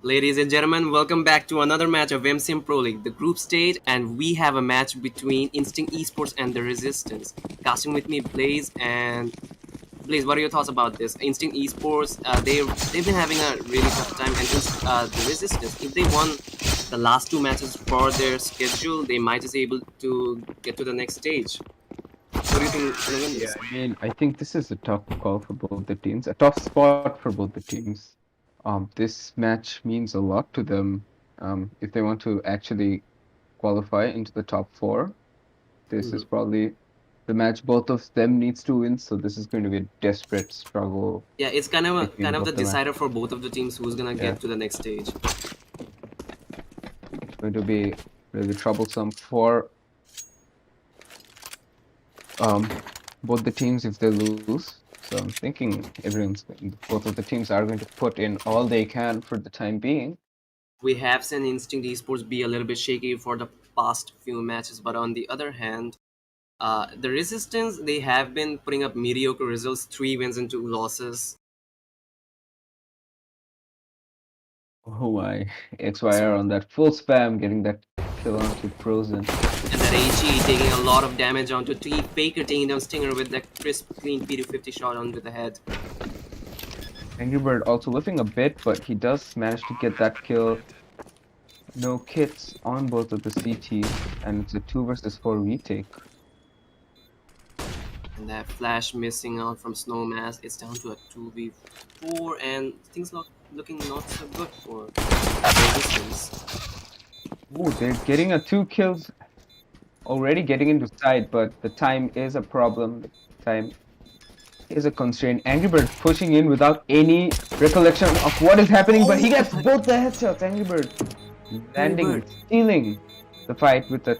Ladies and gentlemen, welcome back to another match of MCM Pro League, the group stage, and we have a match between Instinct Esports and the Resistance. Casting with me, Blaze, and Blaze, what are your thoughts about this? Instinct Esports, they've been having a really tough time, and the Resistance, if they won the last two matches for their schedule, they might just be able to get to the next stage. What do you think is going to win Yeah, this? I think this is a tough call for both the teams, a tough spot for both the teams. This match means a lot to them. If they want to actually qualify into the top four, this is Mhm. probably the match both of them needs to win. So this is going to be a desperate struggle Yeah, it's kind of between the both the match. decider for both of the teams who's gonna Yeah, get to the next stage. it's going to be really troublesome for um both the teams if they lose. So I'm thinking both of the teams are going to put in all they can for the time being. We have seen Instinct Esports be a little bit shaky for the past few matches, but on the other hand, the Resistance, they have been putting up mediocre results, 3 wins and 2 losses. Oh my, So, XYR on that full spam, getting that kill onto Frozen. and that AG taking a lot of damage onto T. Faker taking down Stinger with that crisp, clean P250 shot onto the head. Angry Bird also whiffing a bit, but he does manage to get that kill. No kits on both of the CTs, and it's a 2 versus 4 retake. And that flash missing out from Snowmass, it's down to a 2v4, and things looking not so good for the Resistance. Oh, they're getting a 2 kills, already getting into side, but the time is a problem. The time is a constraint. Angry Bird pushing in without any recollection of what is happening, but he Oh gets my both the headshots. Angry Bird Angry landing Bird and stealing the fight with a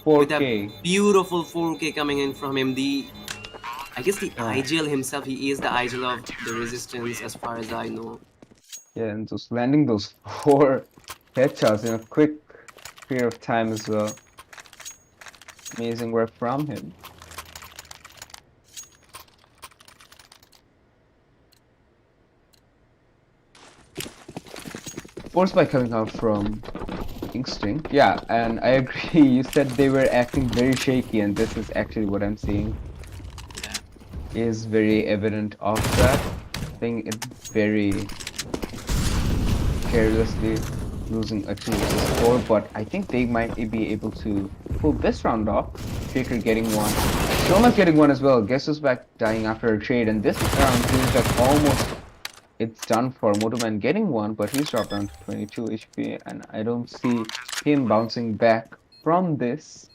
with a 4K. beautiful 4K coming in from him. I guess the Ah, IGL himself, he is the IGL of the Resistance as far as I know. yeah, and just landing those 4 headshots in a quick period of time as well. Amazing work from him. Force by coming out from Instinct. Yeah, and I agree. You said they were acting very shaky, and this is actually what I'm seeing Yeah. is very evident of that. I think it's very carelessly losing a 2 versus 4, but I think they might be able to pull this round off. Faker getting one. Shoma's getting one as well. Guess who's back dying after a trade, and this round seems like almost it's done for Motoman getting one, but he's dropped down to 22 HP, and I don't see him bouncing back from this.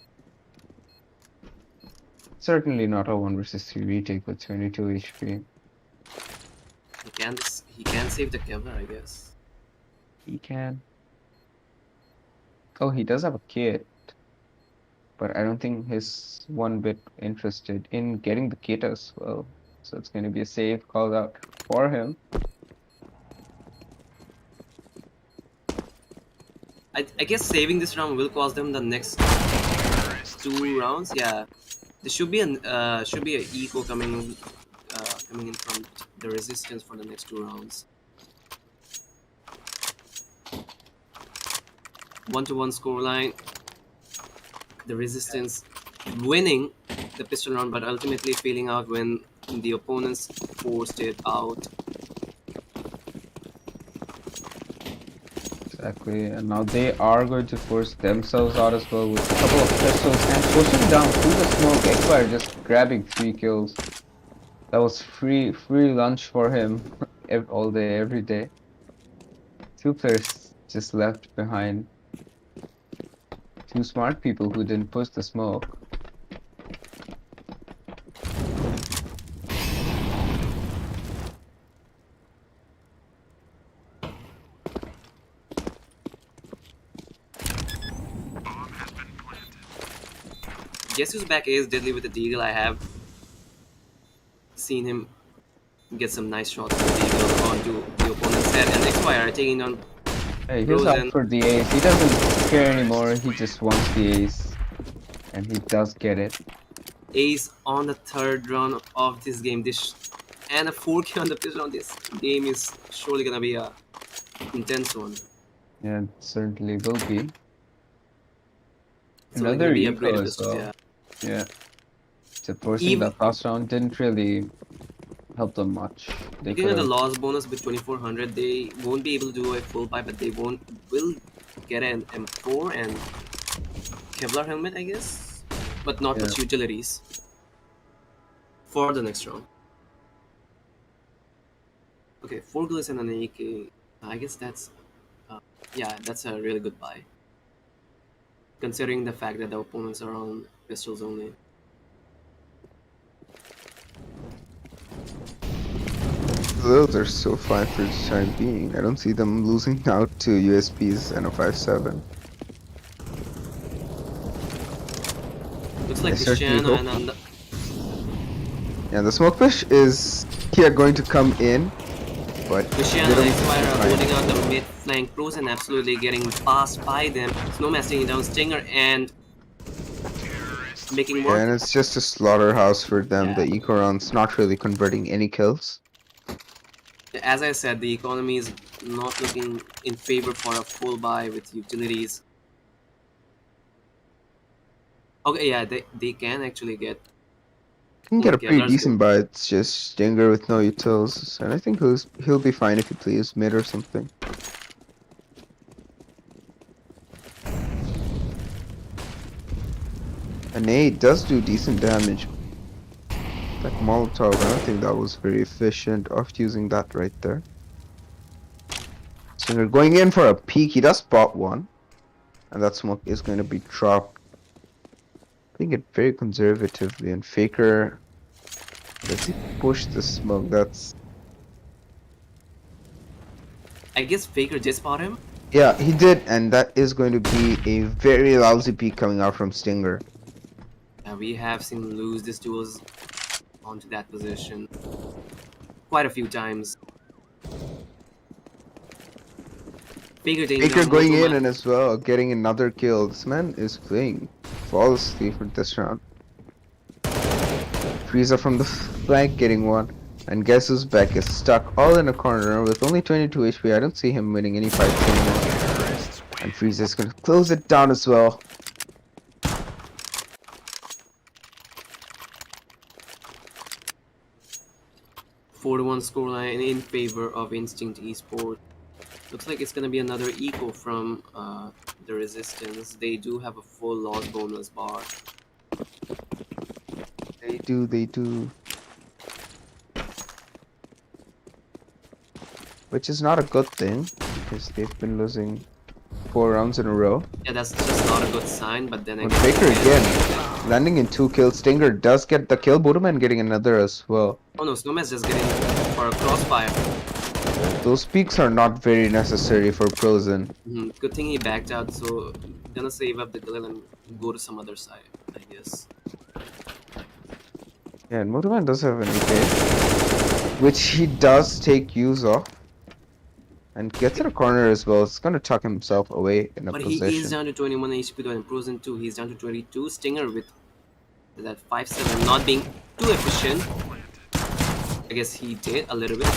Certainly not a 1 versus 3 retake with 22 HP. He can save the cover, I guess. He can. Oh, he does have a kit, but I don't think he's one bit interested in getting the kit as well. So it's going to be a safe call out for him. I guess saving this round will cost them the next 2 rounds. Yeah, there should be an eco coming in from the Resistance for the next 2 rounds. 1-1 scoreline. The Resistance winning the pistol round, but ultimately failing out when the opponents forced it out. Exactly, and now they are going to force themselves out as well with a couple of pistols and pushing down through the smoke. Xfire just grabbing 3 kills. That was free lunch for him all day, every day. 2 players just left behind. 2 smart people who didn't push the smoke. Guess who's back is Deadly with the Deagle. I have seen him get some nice shots with the Deagle onto the opponent's head, and XYR taking on Hey, he's out Frozen. for the ace. He doesn't care anymore. He just wants the ace. And he does get it. Ace on the third round of this game. And a 4K on the fifth round. This game is surely gonna be a intense one. Yeah, it certainly will be. So like Another heavy eco upgraded as pistols, yeah. well. Yeah. So forcing Even that last round didn't really help them much. They looking could at the have. loss bonus with 2400, they won't be able to do a full buy, but they will get an M4 and Kevlar helmet, I guess, but not Yeah. much utilities for the next round. Okay, 4 gills and an AK. I guess that's uh, yeah, that's a really good buy, considering the fact that the opponents are on pistols only. Those are so fine for the time being. I don't see them losing out to USP's and a 5.7. Looks I like certainly Cristiano hope. and Yeah, the smoke fish is here going to come in, but Cristiano and Rhythm is Xfire are behind. holding out the mid flank pros and absolutely getting passed by them. Snowman taking down Stinger and making Yeah, work. and it's just a slaughterhouse for them. The Yeah, eco round's not really converting any kills. as I said, the economy is not looking in favor for a full buy with utilities. Okay, yeah, they can actually get. Can get a pretty Kevlar's good. decent buy. It's just Stinger with no utils, and I think he'll be fine if he plays mid or something. A nade does do decent damage. That Molotov, I don't think that was very efficient of using that right there. Stinger going in for a peek. He does spot one, and that smoke is going to be dropped. Playing it very conservatively, and Faker, does he push the smoke? That's I guess Faker did spot him. yeah, he did, and that is going to be a very lousy peek coming out from Stinger. We have seen lose these duels onto that position quite a few times. Faker taking Faker down going in Motoman. and as well getting another kill. This man is playing flawlessly for this round. Frieza from the flank getting one. And guess who's back is stuck all in a corner with only 22 HP. I don't see him winning any fights anymore. And Frieza's gonna close it down as well. 4-1 scoreline in favor of Instinct Esports. Looks like it's gonna be another eco from the Resistance. They do have a full loss bonus bar. They do. Which is not a good thing because they've been losing 4 rounds in a row. Yeah, that's just not a good sign. But then But again, Faker again, landing in 2 kills. Stinger does get the kill. Bodeman getting another as well. oh no, Snowman's just getting for a crossfire. Those peaks are not very necessary for Prozen. Good thing he backed out, so gonna save up the kill and go to some other side, I guess. Yeah, and Motoman does have an AK, which he does take use of. And gets in a corner as well. It's gonna tuck himself away in a But he is position. down to 21 HP though, and Frozen 2, he's down to 22. Stinger with that 5-7 not being too efficient. I guess he did a little bit.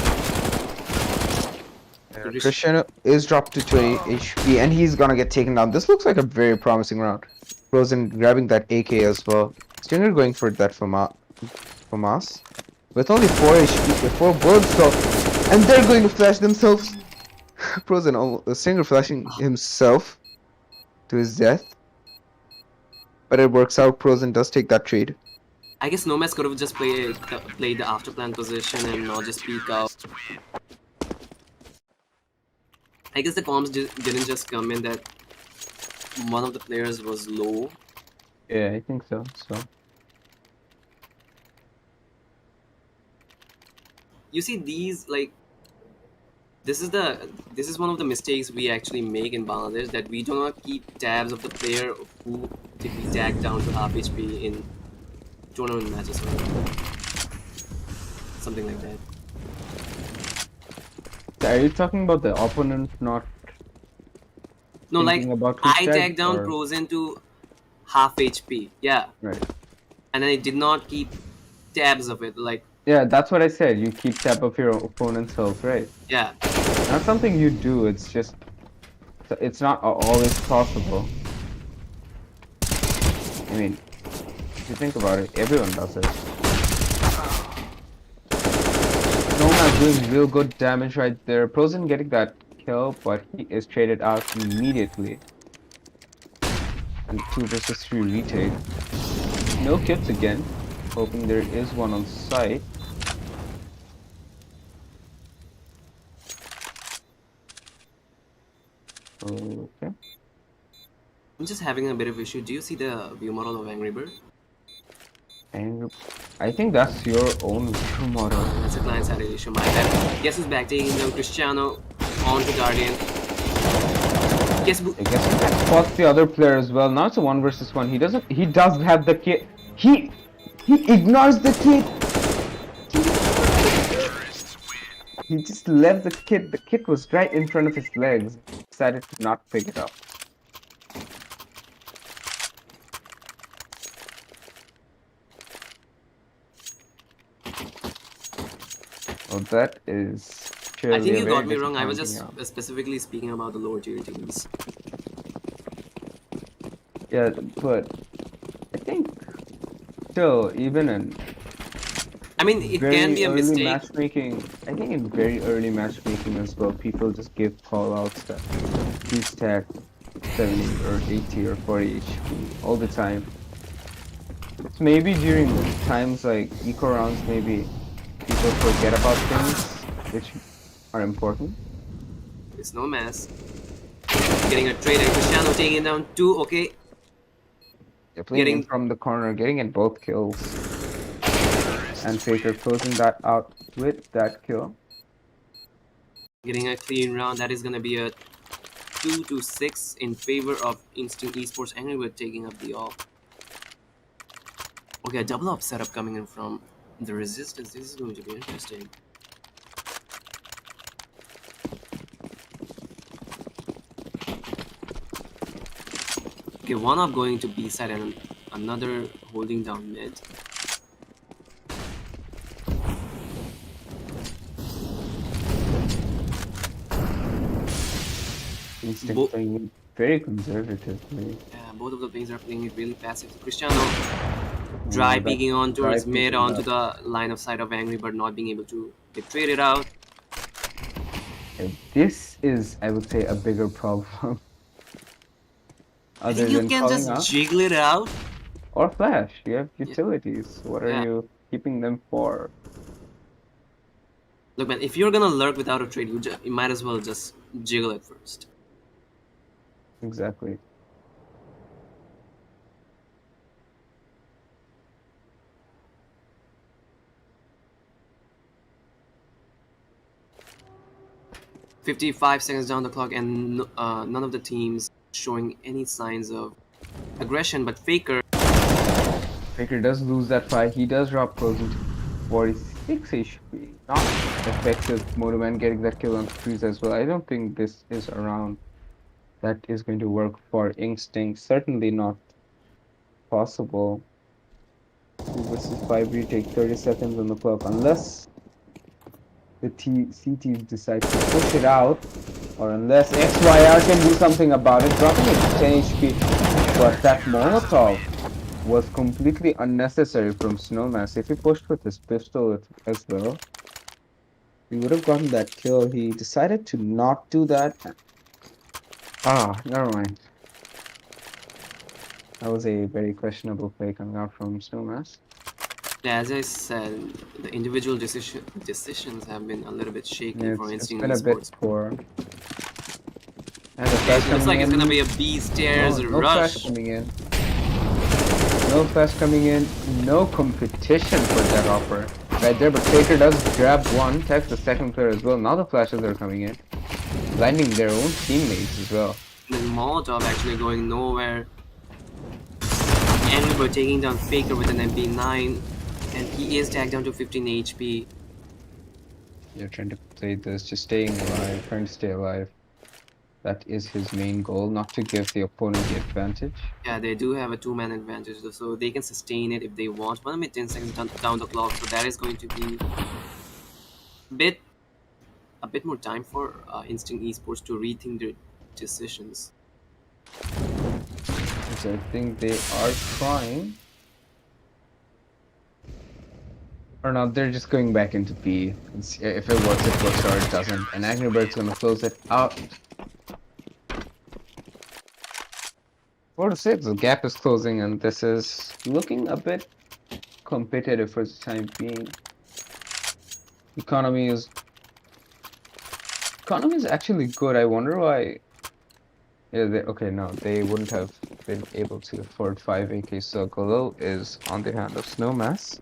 Cristiano is dropped to 20 HP and he's gonna get taken down. This looks like a very promising round. Frozen grabbing that AK as well. Stinger going for that from us. With only 4 HP, with 4 bullets though. And they're going to flash themselves. Frozen, Stinger flashing himself to his death. But it works out. Frozen does take that trade. I guess Nomads could have just played the afterplan position and not just peek out. I guess the comms didn't just come in that one of the players was low. Yeah, I think so. You see these like this is one of the mistakes we actually make in Bangladesh, that we do not keep tabs of the player who did we tag down to half HP in tournament matches or something like that. Are you talking about the opponent not No, like thinking about I quick tagged down or... Frozen to half HP, yeah, Right. and I did not keep tabs of it, like Yeah, that's what I said. You keep tab of your opponent's health, right? yeah. not something you do. It's just, it's not always possible. I mean, if you think about it, everyone does it. Noma's doing real good damage right there. Prozen getting that kill, but he is traded out immediately. And 2 versus 3 retake. No kits again. Hoping there is one on site. Okay. I'm just having a bit of issue. Do you see the view model of Angry Bird? And I think that's your own view model. That's a client-side issue. My bad. Guess who's back? Taking down Cristiano on to Guardian. Guess who? I guess he can spot the other player as well. Now it's a 1 versus 1. He does have the kit. He ignores the kit. He just left the kit. The kit was right in front of his legs. He decided to not pick it up. Oh, that is surely I think a you very got me wrong. I was just disappointing specifically speaking about the lower tier teams. Yeah, but I think still, even in I mean, it very can be a early mistake. matchmaking, I think in very early matchmaking as well, people just give callouts that he's stat 70 or 80 or 40 HP all the time. So maybe during times like eco rounds, maybe people forget about things which are important. It's no mess. Getting a trade and Cristiano taking it down 2. Okay. They're playing Getting- in from the corner, getting in both kills. And Faker closing that out with that kill. Getting a clean round. That is going to be a 2-6 in favor of Instinct Esports. Angry Bird taking up the all. Okay, a double up setup coming in from the Resistance. This is going to be interesting. Okay, one up going to B side and another holding down mid. Instinct playing it very conservatively. Yeah, both of the players are playing it really passive. Cristiano dry that peeking on towards dry mid peeking onto up. the line of sight of Angry Bird, not being able to get traded out. This is, I would say, a bigger problem. I Other think you than can calling just out jiggle it out. or flash. You have utilities. What are Yeah. you keeping them for? Look, man, if you're gonna lurk without a trade, you might as well just jiggle it first. Exactly. $55 down the clock, and none of the teams showing any signs of aggression. But Faker, Faker does lose that fight. He does drop Frozen to 46 HP. Not effective. Motoman getting that kill on freeze as well. I don't think this is a round that is going to work for Instinct. Certainly not possible. 2 versus 5 retake, 30 seconds on the clock. Unless the CTs decide to push it out, or unless XYR can do something about it, dropping it to 10 HP. But that Molotov was completely unnecessary from Snowmass. If he pushed with his pistol as well, he would have gotten that kill. He decided to not do that. Ah, never mind. That was a very questionable play coming out from Snowmass. as I said, the individual decisions have been a little bit shaky Yeah, for it's Instinct been a bit Esports. poor. And the It flash looks like coming it's in. gonna be a B stairs No rush. flash coming in. No flash coming in. No competition for that offer right there. But Faker does grab one, tags the second player as well. Now the flashes are coming in, blinding their own teammates as well. The Molotov actually going nowhere. Angry Bird taking down Faker with an MP9, and he is tagged down to 15 HP. They're trying to play this, just staying alive, trying to stay alive. That is his main goal, not to give the opponent the advantage. Yeah, they do have a 2-man advantage, though, so they can sustain it if they want. 1 minute 10 seconds down the clock, so that is going to be a bit a bit more time for Instinct Esports to rethink their decisions. Which I think they are trying. Or not, they're just going back into B. If it works, or it doesn't. And Angry Bird's gonna close it out. 4-6, the gap is closing, and this is looking a bit competitive for the time being. Economy is actually good. I wonder why. Yeah, okay, no, they wouldn't have been able to afford 5 AK, so Galil is on the hand of Snowmass.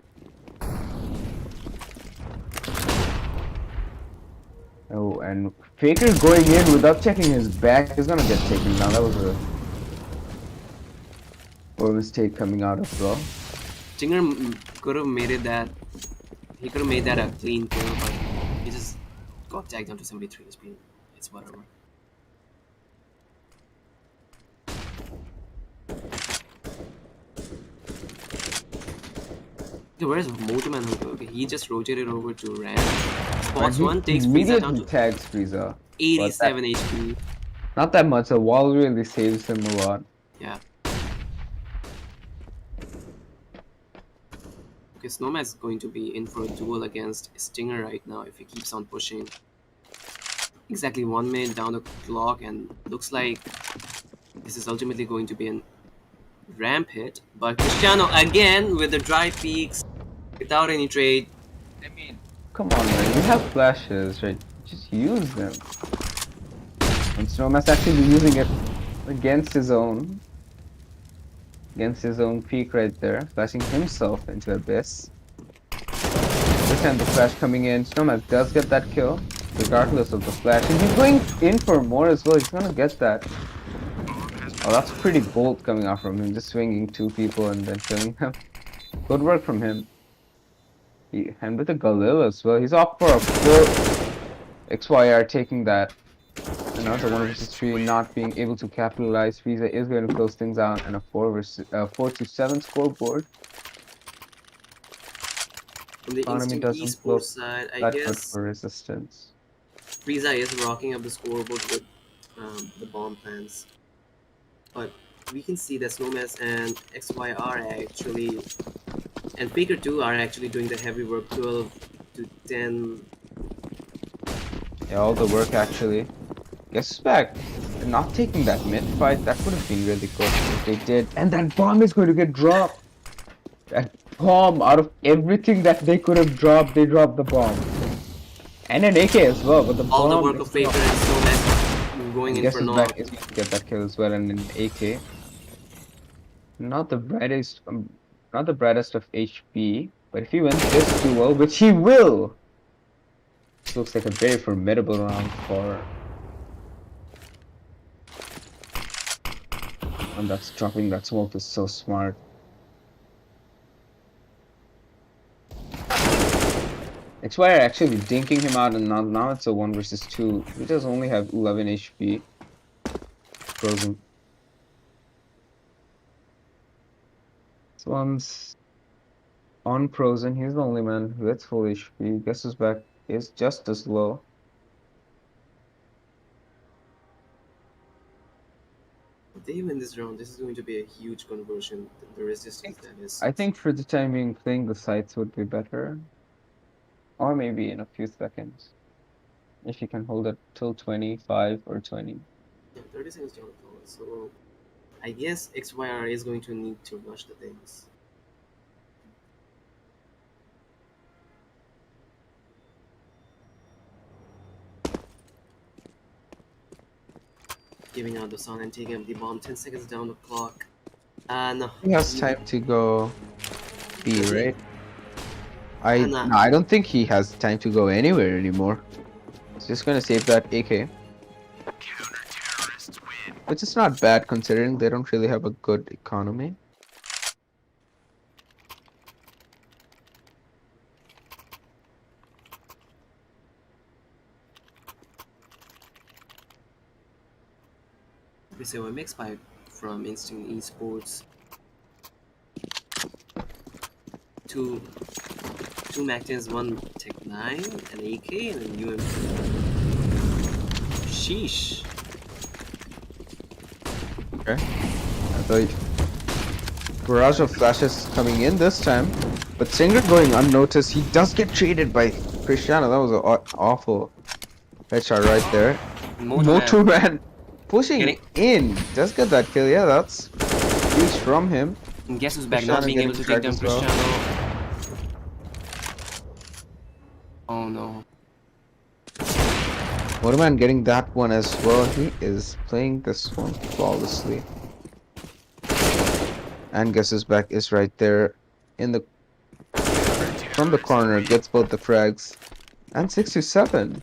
Oh, and Faker going in without checking his back is gonna get taken down. That was a mistake coming out as well. Stinger could have made it that he could have made that a clean kill, but he just got tagged down to 73 HP. It's whatever. Where's Motorman? Okay, he just rotated over to Ram. Spots one, takes Frieza down to tags Frieza. 87 HP. Not that much. The wall really saves him a lot. Yeah. Okay, Snowman is going to be in for a duel against Stinger right now if he keeps on pushing. Exactly 1 minute down the clock, and looks like this is ultimately going to be an ramp hit. But Cristiano again with the dry peaks without any trade. I mean, come on, man. You have flashes, right? Just use them. And Snowman's actually using it against his own peak right there, flashing himself into Abyss. This time the flash coming in. Snowman does get that kill, regardless of the flash. And he's going in for more as well. He's gonna get that. Oh, that's pretty bold coming out from him, just swinging 2 people and then killing them. Good work from him. And with the Galil as well, he's off for a 4 XYR taking that. Another 1-3 not being able to capitalize. Frieza is going to close things out, and a 4-7 scoreboard. From the Economy Instinct doesn't Esports look side, I that good guess for resistance. Frieza is rocking up the scoreboard with the bomb plans. But we can see that Snowmass and XY are actually, and Faker 2 are actually doing the heavy work, 12 to 10. Yeah, all the work actually. Guess back. Not taking that mid fight, that would have been really good if they did. And that bomb is going to get dropped. That bomb, out of everything that they could have dropped, they dropped the bomb. And an AK as well, but the All bomb the work of Faker and Snowmass going in for knock. Is going to get that kill as well, and an AK. Not the brightest of HP, but if he wins this duel, which he will, this looks like a very formidable round for. And that's dropping that smoke is so smart. XY are actually dinking him out, and now it's a 1 versus 2. He does only have 11 HP. Frozen. This one's on Frozen. He's the only man who gets full HP. Guess his back is just as low. If they win this round, this is going to be a huge conversion. The resistance that is. I think for the time being, playing the sites would be better. Or maybe in a few seconds. If you can hold it till 25 or 20. Yeah, 30 seconds down the clock. So I guess XYR is going to need to rush the things. Giving out the sun and taking up the bomb. 10 seconds down the clock. No. He has time to go B, Does he? right? No, I don't think he has time to go anywhere anymore. He's just gonna save that AK. Which is not bad considering they don't really have a good economy. We say a mix pipe from Instinct Esports. Two Mac 10s, one Tech 9, an AK, and an UMP. Sheesh. Okay. I thought barrage of flashes coming in this time, but Singer going unnoticed. He does get traded by Cristiano. That was an awful headshot right there. Moto Moto man man pushing getting. in. Does get that kill. Yeah, that's huge from him. Guess who's back? Not Cristiano being able getting to take fragged down as well. Cristiano. Oh no. Motorman getting that one as well. He is playing this one flawlessly. And Guess's back is right there in the from the corner. Gets both the frags. And 67.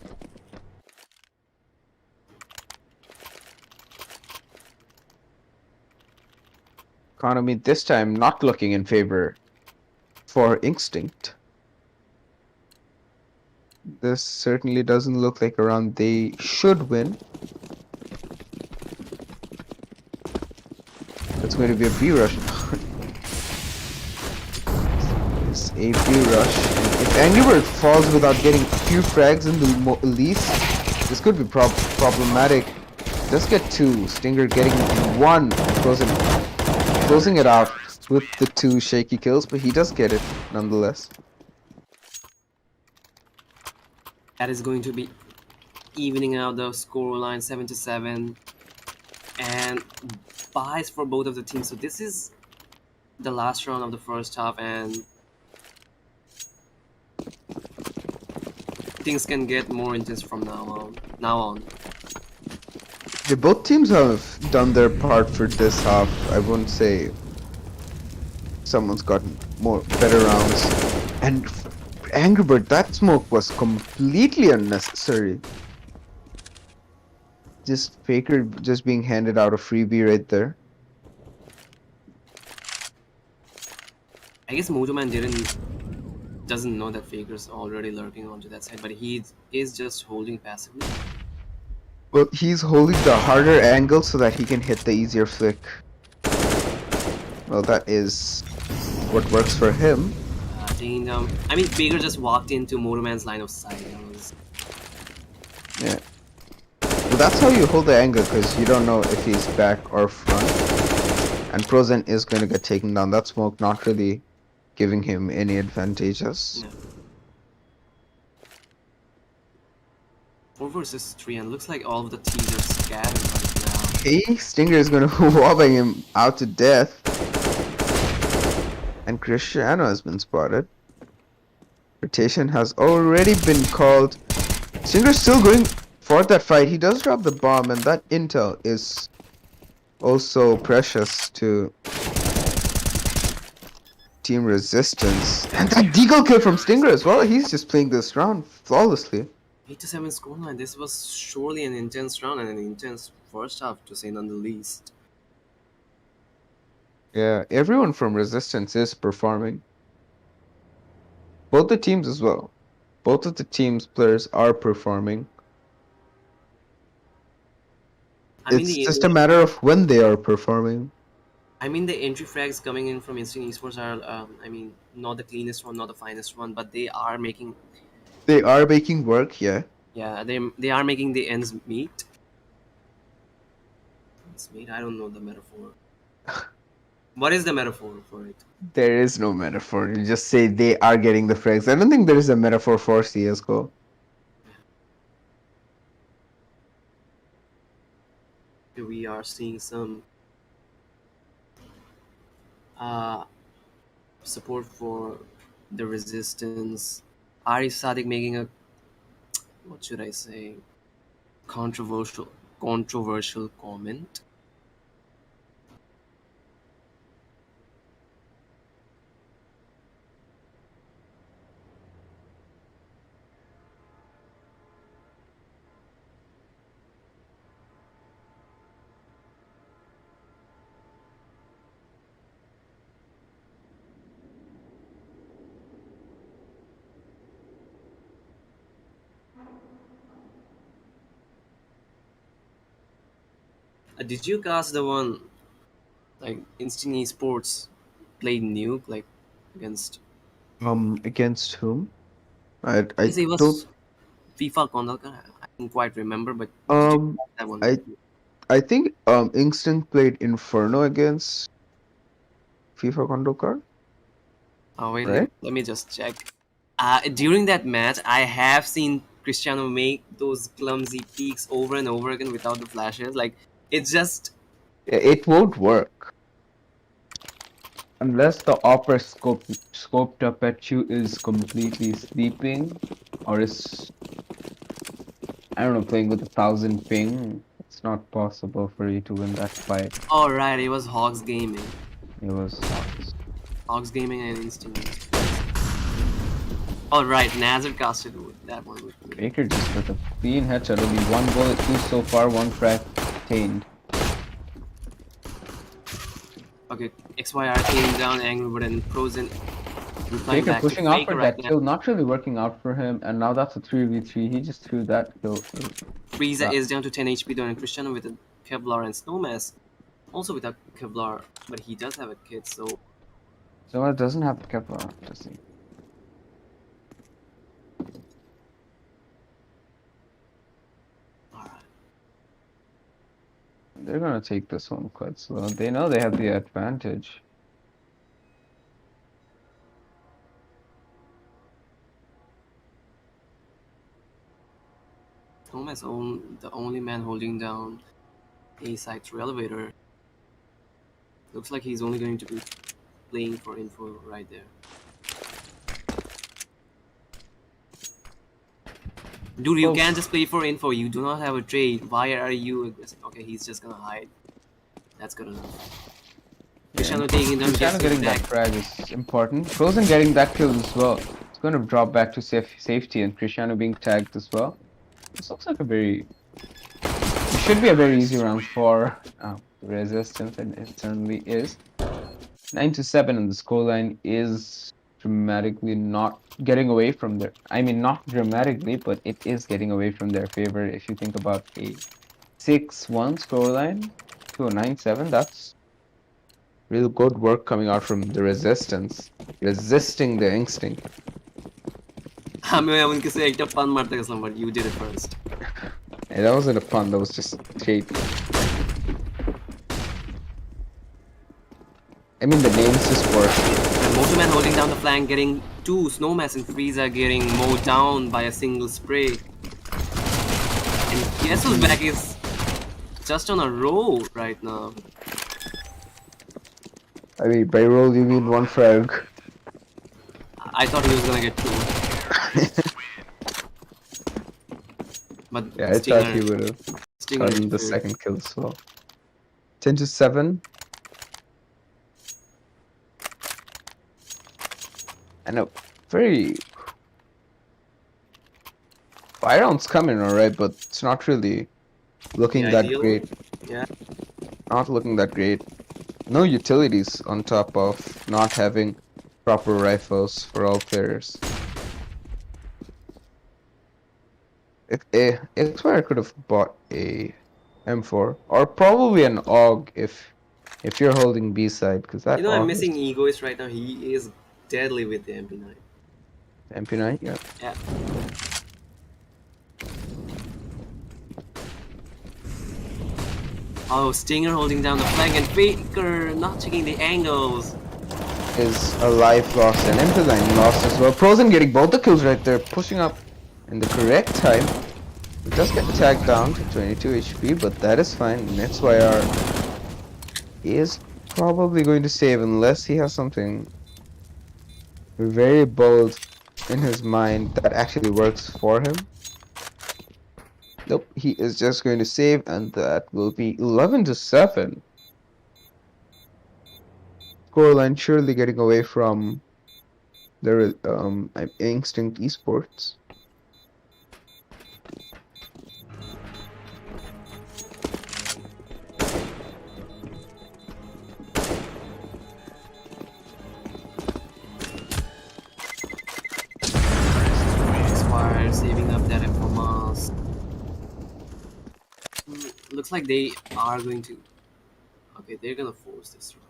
Economy this time not looking in favor for Instinct. This certainly doesn't look like a round they should win. It's going to be a B rush. It's a B rush. And if Angry Bird falls without getting a few frags in the least, this could be problematic. Does get two. Stinger getting one. Closing it out with the two shaky kills, but he does get it nonetheless. That is going to be evening out the scoreline 7-7 and buys for both of the teams. So this is the last round of the first half, and things can get more intense from now on. Both teams have done their part for this half. I wouldn't say someone's gotten better rounds. And Angry Bird, that smoke was completely unnecessary. Just Faker just being handed out a freebie right there. I guess Mojo Man doesn't know that Faker's already lurking onto that side, but he is just holding passively. Well, he's holding the harder angle so that he can hit the easier flick. Well, that is what works for him. Taking down. I mean, Faker just walked into Mojo Man's line of sight. Yeah. Well, that's how you hold the angle, because you don't know if he's back or front. And Prozen is going to get taken down. That smoke not really giving him any advantages. Yeah. 4 versus 3, and looks like all of the teams are scattered right now. Hey, Stinger is going to wobbing him out to death. And Cristiano has been spotted. Rotation has already been called. Stinger's still going for that fight. He does drop the bomb, and that intel is also precious to Team Resistance. And that deagle kill from Stinger as well. He's just playing this round flawlessly. 8-7 scoreline. This was surely an intense round and an intense first half, to say none the least. Yeah, everyone from Resistance is performing. Both the teams as well. Both of the team's players are performing. It's just a matter of when they are performing. I mean, the entry frags coming in from Instinct Esports are, not the cleanest one, not the finest one, but they are making. They are making work, yeah. Yeah, they are making the ends meet. Ends meet. I don't know the metaphor. What is the metaphor for it? There is no metaphor. You just say they are getting the frags. I don't think there is a metaphor for CSGO. We are seeing some support for the resistance. Ari Sadik making a, what should I say, controversial comment. Did you cast the one like Instinct Esports played Nuke like against? Against whom? I Yes, it don't. was. FIFA Kondalkar, I don't quite remember, but did you Um, have that one I with you? I think Instinct played Inferno against FIFA Kondokar, Oh wait, right? let me just check. During that match, I have seen Cristiano make those clumsy peaks over and over again without the flashes. Like it's just It won't work. Unless the opera scoped up at you is completely sleeping, or is, I don't know, playing with 1,000 ping, it's not possible for you to win that fight. all right. It was Hogs Gaming, It was Hawks. Hogs Gaming and Instinct. All right, Nazar casted with that one with me. Baker just with a clean headshot, only one bullet, two so far, one frag obtained. Okay, XYR came down, Angry Bird and Frozen replying Baker back to pushing out Faker for right that now. kill, not really working out for him, and now that's a 3v3. He just threw that kill. Frieza That. is down to 10 HP though, and Cristiano with a Kevlar and Snowmass. Also without Kevlar, but he does have a kit, so So it doesn't have the Kevlar, does he? alright. They're gonna take this one quite slow. They know they have the advantage. Snowmass the only man holding down A side through elevator. Looks like he's only going to be playing for info right there. Dude, you Oh, can't just play for info. You do not have a trade. Why are you aggressive? Okay, he's just gonna hide. That's good enough. yeah, Cristiano and taking them, Cristiano gets his getting that back. frag is important. Frozen getting that kill as well. It's gonna drop back to safety, and Cristiano being tagged as well. This looks like a very, it should be a very easy round for Resistance, and it certainly is. 9-7, and the scoreline is dramatically not getting away from their. I mean, not dramatically, but it is getting away from their favor. If you think about a 6-1 scoreline to a 9-7, that's Real good work coming out from the Resistance, resisting the Instinct. আমি এমনকি একটা পান মারতে গেছিলাম, but you did it first. Hey, that wasn't a pun. That was just straight. I mean, the names just work. And Motorman holding down the flank, getting two Snowmass and Frieza getting mowed down by a single spray. And guess who's back is just on a roll right now. I mean, by roll you mean one frag. I thought he was gonna get two, but Yeah, I thought he Stinger would have Stinger gotten the interfered. second kill as well. 10-7. And a very fire round's coming, alright, but it's not really looking The that ideal, great. yeah. Not looking that great. No utilities on top of not having proper rifles for all players. It's where I could have bought a M4 or probably an AUG if you're holding B side, because that You know, I'm AUG is missing Egoist right now. He is deadly with the MP9. MP9. Yeah. Yeah. Oh, Stinger holding down the flank and Faker not checking the angles. Is a life loss and MP9 loss as well. Frozen getting both the kills right there, pushing up in the correct time. It does get tagged down to 22 HP, but that is fine. And that's why our is probably going to save unless he has something very bold in his mind that actually works for him. Nope, he is just going to save, and that will be 11-7. Scoreline surely getting away from the Instinct Esports. Expired, saving up that Informas. Looks like they are going to. Okay, they're gonna force this round.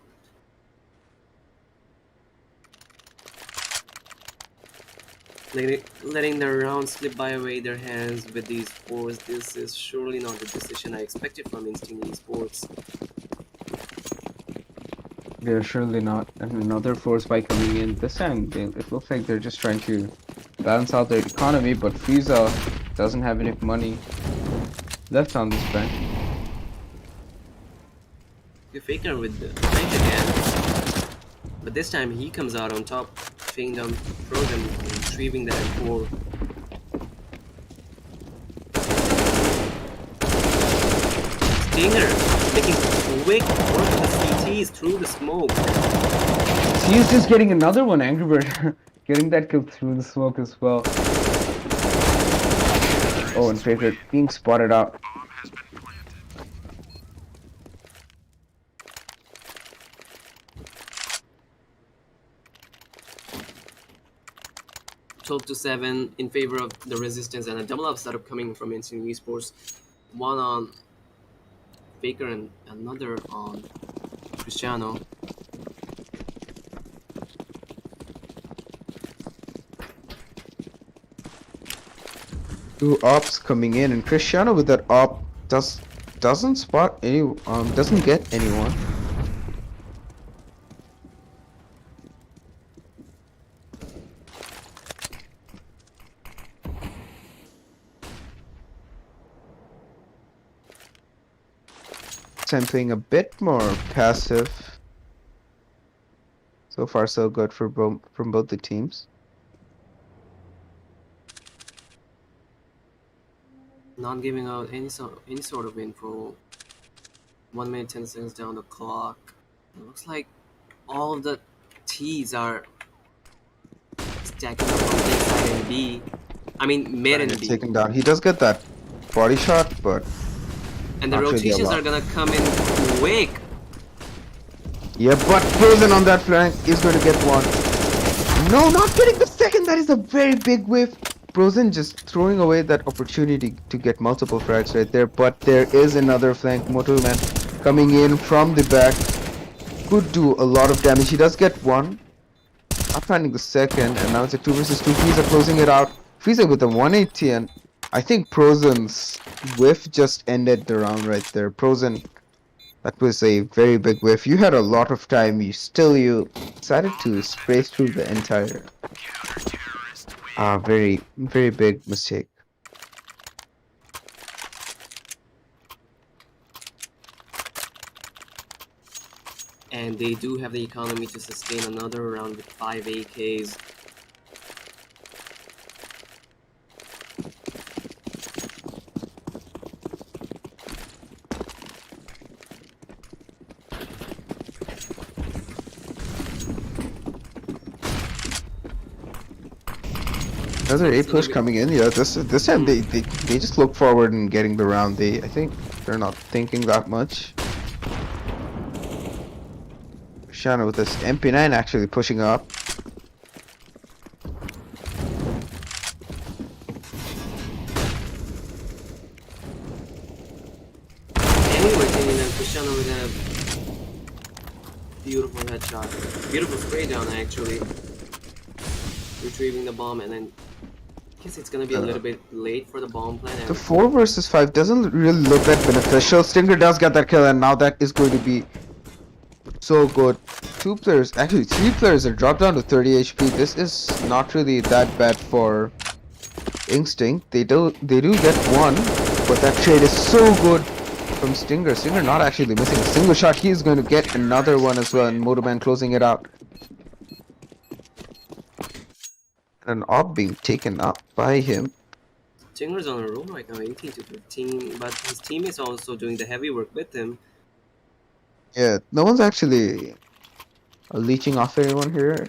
Letting the round slip by away their hands with these fours. This is surely not the decision I expected from Instinct Esports. They're surely not. And another force by coming in. This time, it looks like they're just trying to balance out their economy, but Frieza doesn't have enough money left on this bank. You Faker with the flank again, but this time he comes out on top, taking down Frozen, retrieving that four. Stinger making quick work of the CTs through the smoke. He's just getting another one, Angry Bird. Getting that kill through the smoke as well. Oh, and Faker being spotted out. 12-7 in favor of the Resistance, and a double up setup coming from Instinct Esports. One on Faker and another on Cristiano. Two ops coming in, and Cristiano with that op doesn't spot any doesn't get anyone. I'm playing a bit more passive. So far, so good for from both the teams. Not giving out any sort of info. 1 minute 10 seconds down the clock. It looks like all of the T's are stacking up on A side and B. I mean mid and B. Taken down. He does get that body shot, but And the not really a rotations lot. are gonna come in quick. Yeah, but Frozen on that flank is going to get one. No, not getting the second. That is a very big whiff. Frozen just throwing away that opportunity to get multiple frags right there. But there is another flank. Moto Man coming in from the back. Could do a lot of damage. He does get one. Not finding the second. And now it's a 2 versus 2. Frieza closing it out. Frieza with a 180. And I think Frozen's whiff just ended the round right there. Frozen, that was a very big whiff. You had a lot of time. You decided to spray through the entire. Very, very big mistake. And they do have the economy to sustain another round with 5 AKs. Another A push coming in. Yeah, this time they just look forward and getting the round. I think they're not thinking that much. Shana with this MP9 actually pushing up. Anyway, taking them Cristiano with a beautiful headshot. Beautiful spray down actually. Retrieving the bomb, and then I guess it's gonna be a little bit late for the bomb plan. The 4 versus 5 doesn't really look that beneficial. Stinger does get that kill, and now that is going to be so good. 2 players, actually 3 players are dropped down to 30 HP. This is not really that bad for Instinct. They do get one, but that trade is so good from Stinger. Stinger not actually missing a single shot. He is going to get another one as well, and Motorman closing it out. An op being taken up by him. Tinger's on a roll right now, 18-15, but his team is also doing the heavy work with him. Yeah, no one's actually leeching off anyone here,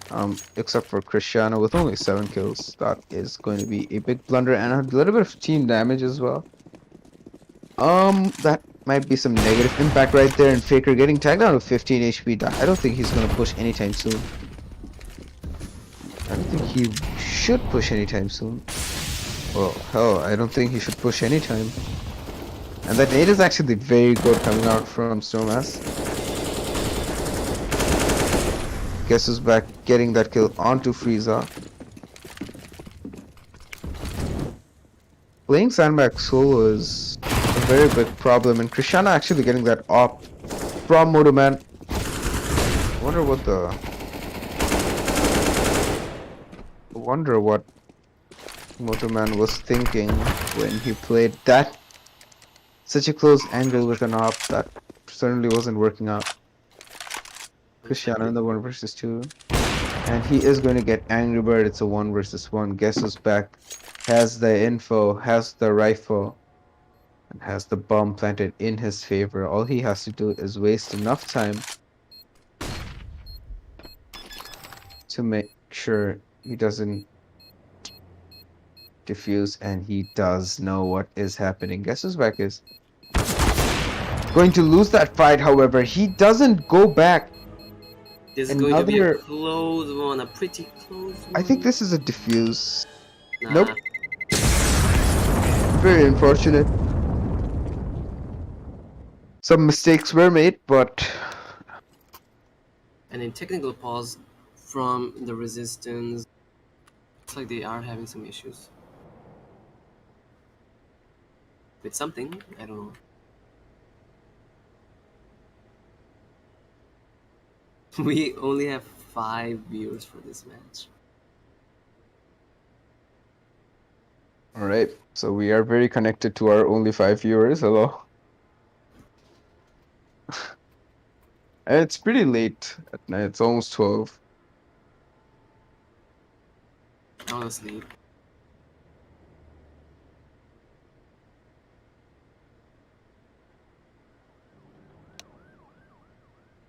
except for Cristiano with only 7 kills. That is going to be a big blunder and a little bit of team damage as well. That might be some negative impact right there, and Faker getting tagged down to 15 HP. I don't think he's gonna push anytime soon. I don't think he should push anytime soon. Well, hell, I don't think he should push anytime. And that nade is actually very good coming out from Stormass. Guess is back getting that kill onto Frieza. Playing Sandbag solo is a very big problem, and Krishana actually getting that op from Motoman. I wonder what Motoman was thinking when he played that such a close angle with an op that certainly wasn't working out. Cristiano in the 1 versus 2. And he is going to get Angry Bird. It's a 1 versus 1. Guess who's back? Has the info, has the rifle, and has the bomb planted in his favor. All he has to do is waste enough time to make sure he doesn't defuse, and he does know what is happening. Guess who's back is going to lose that fight, however. He doesn't go back. This is going to be a Another. close one, a pretty close one. I think this is a defuse. Nah. Nope. Very unfortunate. Some mistakes were made, but And in technical pause from the resistance, looks like they are having some issues with something. I don't know. We only have 5 viewers for this match. alright. So we are very connected to our only 5 viewers. Hello. It's pretty late at night. It's almost 12. I wanna sleep.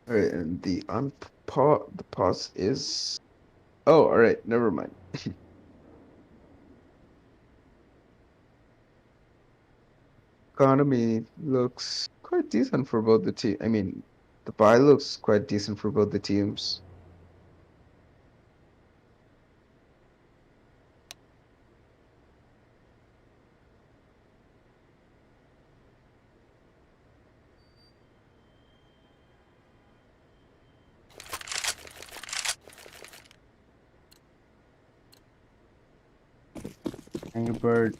Alright, and the pause is. Oh, alright. Never mind. Economy looks quite decent for both the team. I mean, the buy looks quite decent for both the teams. Angry Bird.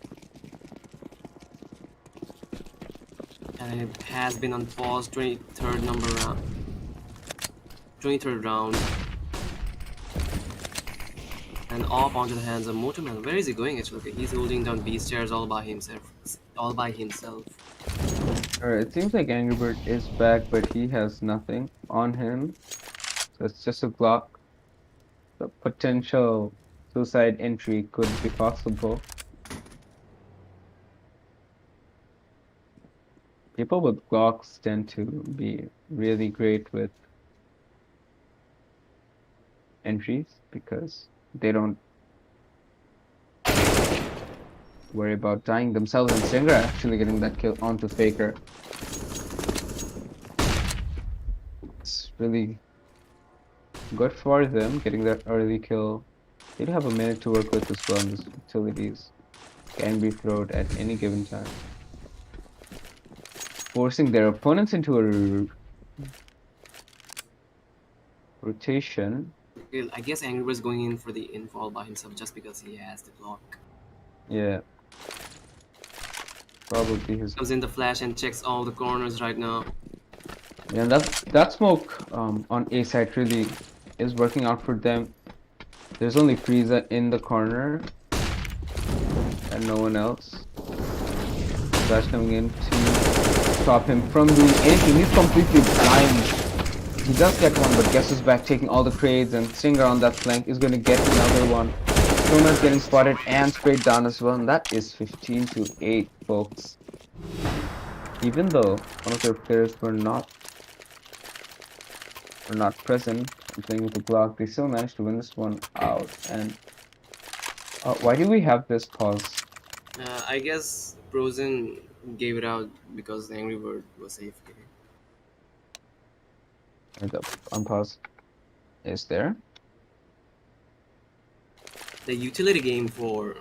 And it has been on pause. 23rd number round. 23rd round. And off onto the hands of Motorman. Where is he going actually? He's holding down B stairs all by himself. All by himself. Alright, it seems like Angry Bird is back, but he has nothing on him. So it's just a Glock. The potential suicide entry could be possible. People with Glocks tend to be really great with entries because they don't worry about dying themselves, and Singer actually getting that kill onto Faker. It's really good for them getting that early kill. They'd have a minute to work with as well, and these utilities can be thrown at any given time, forcing their opponents into a rotation. I guess Angry Bird's going in for the info all by himself just because he has the block. Yeah. Probably his. Comes in the flash and checks all the corners right now. Yeah, that smoke on A side really is working out for them. There's only Frieza in the corner and no one else. Flash coming in to stop him from doing anything. He's completely blind. He does get one, but guess who's back taking all the trades, and Singer on that flank is going to get another one. Sona's getting spotted and sprayed down as well, and that is 15-8, folks. Even though one of their players were not present and playing with the Glock, they still managed to win this one out. And why do we have this pause? I guess Frozen gave it out because the Angry Bird was AFK. And the unpause is there. The utility game for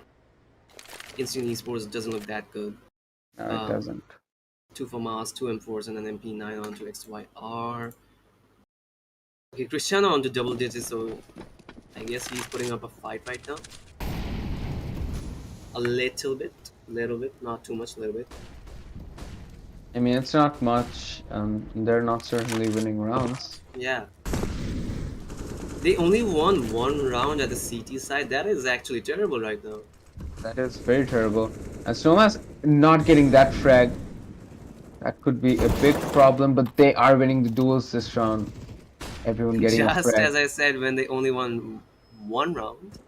Instant Esports doesn't look that good. No, it doesn't. 2 FAMAS, 2 M4s, and an MP9 onto XYR. Okay, Cristiano onto double digits, so I guess he's putting up a fight right now. A little bit. Little bit, not too much, little bit. I mean, it's not much. They're not certainly winning rounds. Yeah. They only won one round at the CT side. That is actually terrible right now. That is very terrible. And Snomas not getting that frag, that could be a big problem, but they are winning the duels this round. Everyone getting a Just frag. as I said, when they only won one round,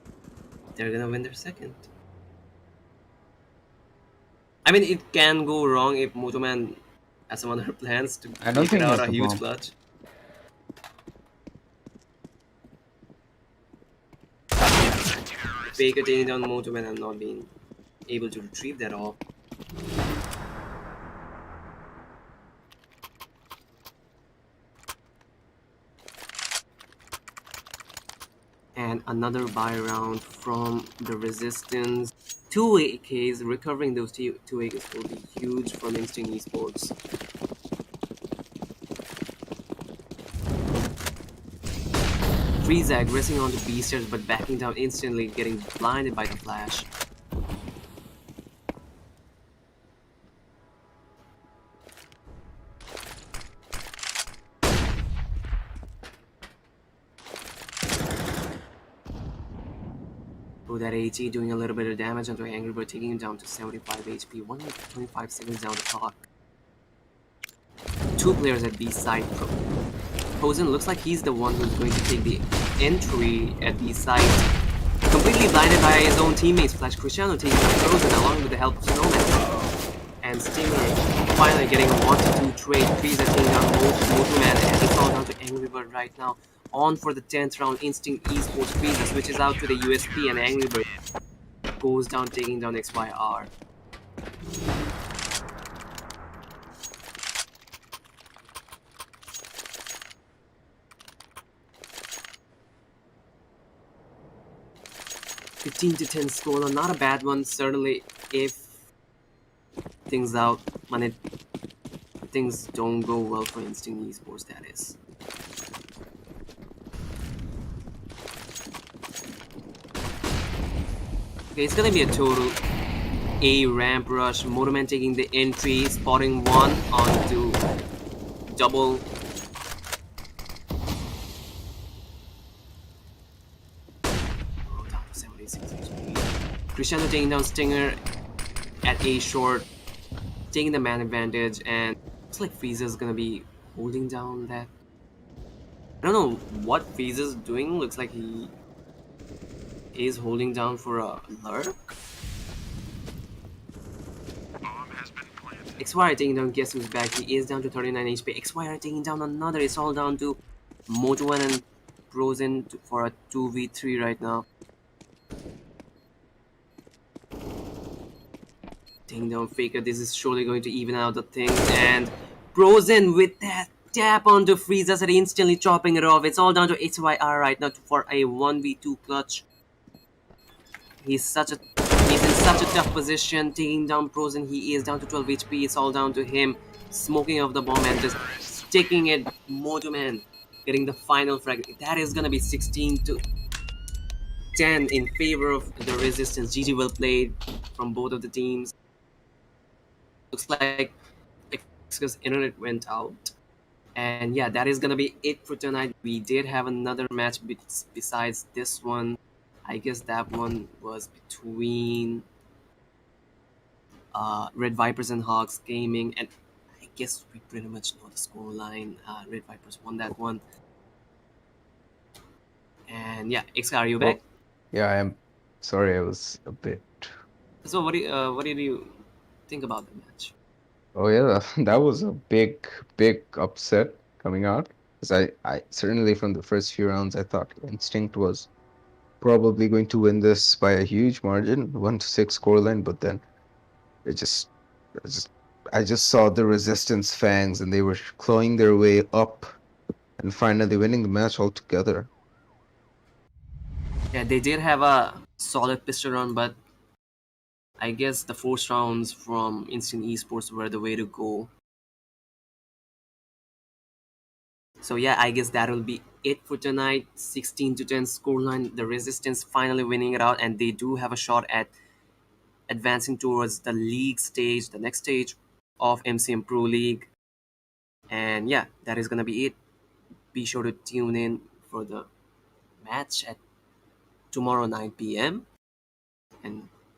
they're gonna win their second. I mean, it can go wrong if Motoman has some other plans to I don't make it think he out has a the huge bomb. clutch. Faker taking down Motoman and not being able to retrieve that all. And another buy round from the Resistance. Two AKs, recovering those two AKs will be huge from Instinct Esports. Frieza aggressing onto Beasters but backing down instantly, getting blinded by the flash. Oh, that AT doing a little bit of damage onto Angry Bird, taking him down to 75 HP, 1 minute 25 seconds down the clock. Two players at B side. Posen looks like he's the one who's going to take the entry at B side. Completely blinded by his own teammates. Flash Cristiano taking down Frozen along with the help of Snowman. And Stinger finally getting a 1-2 trade. Frieza taking down Motoman, and it's all down to Angry Bird right now. On for the 10th round, Instinct Esports. Frieza switches out to the USP, and Angry Bird goes down, taking down XYR. (15-10) score, not a bad one. Certainly, if things don't go well for Instinct Esports, that is. Okay, it's gonna be a total A ramp rush. Motorman taking the entry, spotting one onto double. Oh, down to 76 HP. Cristiano taking down Stinger at A short, taking the man advantage, and looks like Frieza's gonna be holding down that. I don't know what Frieza's doing. Looks like he is holding down for a lurk. XYR taking down, guess who's back? He is down to 39 HP. XYR taking down another. It's all down to Moto1 and Frozen for a 2v3 right now. Taking down Faker. This is surely going to even out the thing. And Frozen with that tap onto Frieza, and instantly chopping it off. It's all down to XYR right now for a 1v2 clutch. He's in such a tough position, taking down Frozen. He is down to 12 HP. It's all down to him smoking off the bomb and just sticking it. Motoman getting the final frag. That is gonna be 16-10 in favor of the Resistance. GG well played from both of the teams. Looks like because internet went out. And yeah, that is gonna be it for tonight. We did have another match besides this one. I guess that one was between Red Vipers and Hawks Gaming, and I guess we pretty much know the scoreline. Red Vipers won that one, and yeah, XR, are you back? Oh, yeah, I am. Sorry, I was a bit. So what did you think about the match? Oh yeah, that was a big upset coming out. Because I certainly from the first few rounds I thought Instinct was probably going to win this by a huge margin, 1-6 scoreline, but then it just, I just, I just saw the Resistance fangs and they were clawing their way up and finally winning the match altogether. Yeah, they did have a solid pistol run, but I guess the force rounds from Instant Esports were the way to go. So yeah, I guess that'll be it for tonight. 16-10 scoreline. The Resistance finally winning it out, and they do have a shot at advancing towards the league stage, the next stage of MCM Pro League. And yeah, that is gonna be it. Be sure to tune in for the match at tomorrow 9 p.m. and